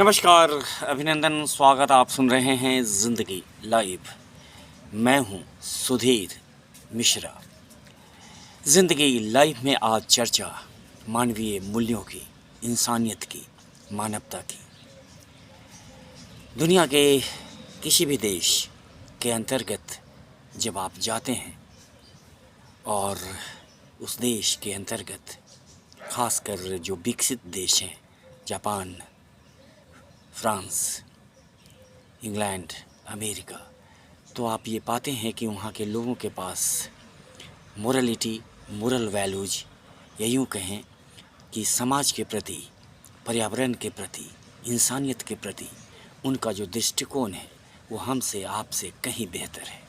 नमस्कार, अभिनंदन, स्वागत। आप सुन रहे हैं ज़िंदगी लाइव। मैं हूं सुधीर मिश्रा। ज़िंदगी लाइव में आज चर्चा मानवीय मूल्यों की, इंसानियत की, मानवता की। दुनिया के किसी भी देश के अंतर्गत जब आप जाते हैं और उस देश के अंतर्गत खासकर जो विकसित देश हैं, जापान, फ्रांस, इंग्लैंड, अमेरिका, तो आप ये पाते हैं कि वहाँ के लोगों के पास मोरलिटी, मोरल वैल्यूज, या यूँ कहें कि समाज के प्रति, पर्यावरण के प्रति, इंसानियत के प्रति उनका जो दृष्टिकोण है वो हमसे, आपसे कहीं बेहतर है।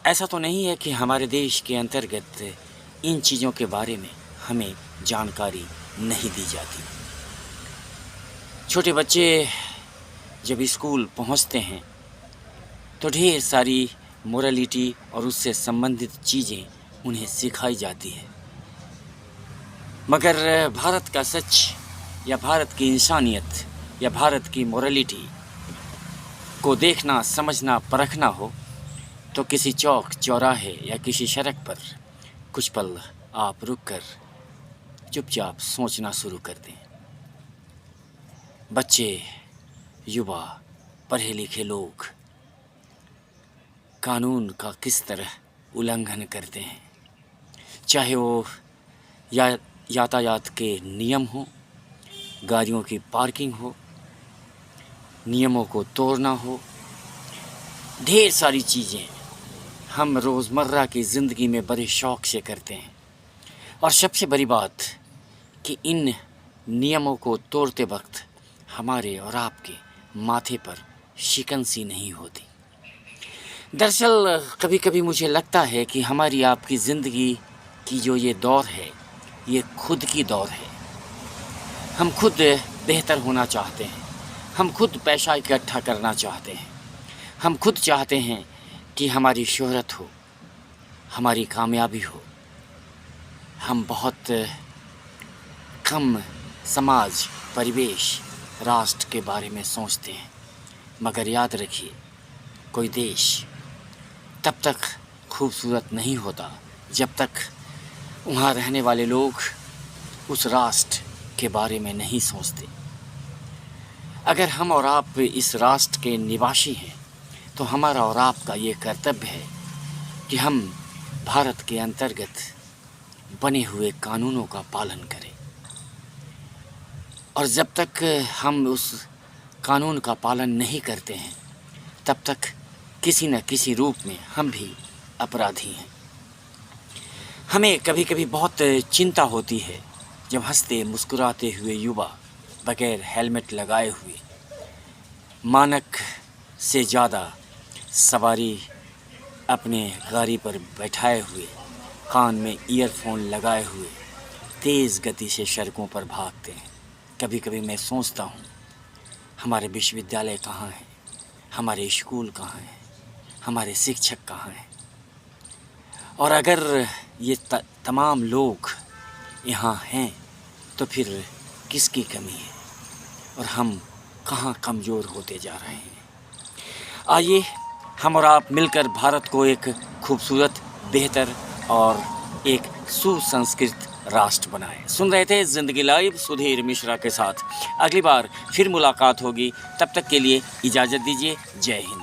ऐसा तो नहीं है कि हमारे देश के अंतर्गत इन चीज़ों के बारे में हमें जानकारी नहीं दी जाती। छोटे बच्चे जब स्कूल पहुंचते हैं तो ढेर सारी मोरलिटी और उससे संबंधित चीज़ें उन्हें सिखाई जाती है, मगर भारत का सच या भारत की इंसानियत या भारत की मोरलिटी को देखना, समझना, परखना हो तो किसी चौक चौराहे या किसी सड़क पर कुछ पल आप रुक कर चुपचाप सोचना शुरू कर दें। बच्चे, युवा, पढ़े लिखे लोग कानून का किस तरह उल्लंघन करते हैं, चाहे वो यातायात के नियम हो, गाड़ियों की पार्किंग हो, नियमों को तोड़ना हो। ढेर सारी चीज़ें हम रोज़मर्रा की ज़िंदगी में बड़े शौक़ से करते हैं, और सबसे बड़ी बात कि इन नियमों को तोड़ते वक्त हमारे और आपके माथे पर शिकन सी नहीं होती। दरअसल कभी कभी मुझे लगता है कि हमारी आपकी ज़िंदगी की जो ये दौर है, ये खुद की दौर है। हम खुद बेहतर होना चाहते हैं, हम खुद पैसा इकट्ठा करना चाहते हैं, हम खुद चाहते हैं कि हमारी शोहरत हो, हमारी कामयाबी हो। हम बहुत कम समाज, परिवेश, राष्ट्र के बारे में सोचते हैं, मगर याद रखिए, कोई देश तब तक खूबसूरत नहीं होता जब तक वहाँ रहने वाले लोग उस राष्ट्र के बारे में नहीं सोचते। अगर हम और आप इस राष्ट्र के निवासी हैं तो हमारा और आपका ये कर्तव्य है कि हम भारत के अंतर्गत बने हुए कानूनों का पालन करें, और जब तक हम उस कानून का पालन नहीं करते हैं तब तक किसी न किसी रूप में हम भी अपराधी हैं। हमें कभी कभी बहुत चिंता होती है जब हंसते मुस्कुराते हुए युवा बगैर हेलमेट लगाए हुए, मानक से ज़्यादा सवारी अपने गाड़ी पर बैठाए हुए, कान में ईयरफोन लगाए हुए तेज़ गति से सड़कों पर भागते हैं। कभी कभी मैं सोचता हूँ, हमारे विश्वविद्यालय कहाँ हैं, हमारे स्कूल कहाँ हैं, हमारे शिक्षक कहाँ हैं? और अगर ये तमाम लोग यहाँ हैं तो फिर किसकी कमी है, और हम कहाँ कमज़ोर होते जा रहे हैं? आइए हम और आप मिलकर भारत को एक खूबसूरत, बेहतर और एक सुसंस्कृत राष्ट्र बनाएं। सुन रहे थे ज़िंदगी लाइव सुधीर मिश्रा के साथ। अगली बार फिर मुलाकात होगी, तब तक के लिए इजाज़त दीजिए। जय हिंद।